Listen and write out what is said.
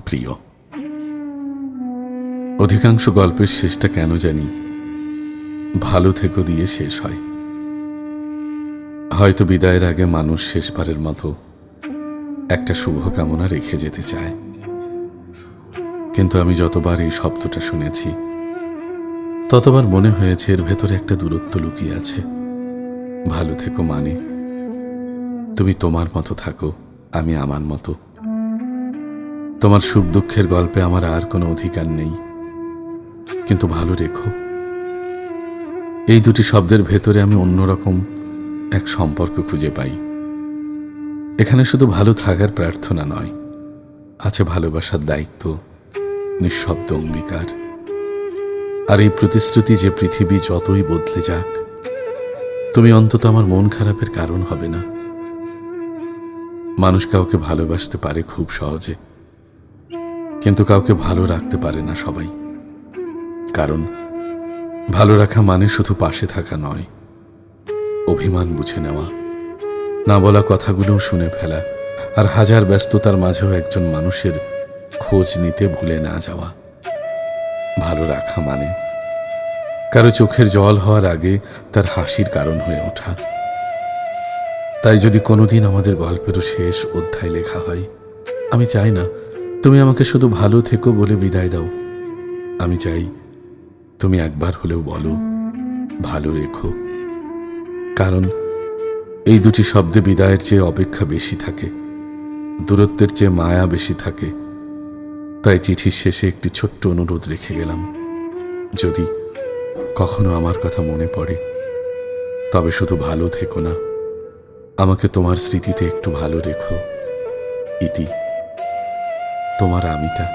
প্রিয়। অধিকাংশ গল্পের শেষটা কেন জানি ভালো থেকো দিয়ে শেষ হয়। হয়তো বিদায়ের আগে মানুষ শেষবারের মতো একটা শুভকামনা রেখে যেতে চায়, কিন্তু আমি যতবার এই শব্দটা শুনেছি ততবার মনে হয়েছে এর ভেতরে একটা দূরত্ব লুকিয়ে আছে। ভালো থেকো মানে তুমি তোমার মতো থাকো, আমি আমার মতো। তোমার সুখ দুঃখের গল্পে আমার আর কোনো অধিকার নেই, কিন্তু ভালো রেখো, এই দুটি শব্দের ভেতরে আমি অন্যরকম এক সম্পর্ক খুঁজে পাই। এখানে শুধু ভালো থাকার প্রার্থনা নয়, আছে ভালোবাসার দায়িত্ব, নিঃশব্দ অঙ্গীকার, আর এই প্রতিশ্রুতি যে পৃথিবী যতই বদলে যাক তুমি অন্তত আমার মন খারাপের কারণ হবে না। মানুষ কাউকে ভালোবাসতে পারে খুব সহজে, কিন্তু কাউকে ভালো রাখতে পারে না সবাই। কারণ ভালো রাখা মানে শুধু পাশে থাকা নয়, অভিমান বুঝে নেওয়া, না বলা কথাগুলোও শুনে ফেলা, আর হাজার ব্যস্ততার মাঝেও একজন মানুষের খোঁজ নিতে ভুলে না যাওয়া। ভালো রাখা মানে কারো চোখের জল হওয়ার আগে তার হাসির কারণ হয়ে ওঠা। তাই যদি কোনোদিন আমাদের গল্পেরও শেষ অধ্যায় লেখা হয়, আমি চাই না তুমি আমাকে শুধু ভালো থেকো বলে বিদায় দাও। আমি চাই তুমি একবার হলেও বলো ভালো রেখো। কারণ এই দুটি শব্দে বিদায়ের চেয়ে অপেক্ষা বেশি থাকে, দূরত্বের চেয়ে মায়া বেশি থাকে। তাই চিঠির শেষে একটি ছোট্ট অনুরোধ রেখে গেলাম, যদি কখনো আমার কথা মনে পড়ে তবে শুধু ভালো থেকো না, আমাকে তোমার স্মৃতিতে একটু ভালো রেখো। ইতি, তোমার আমিটা।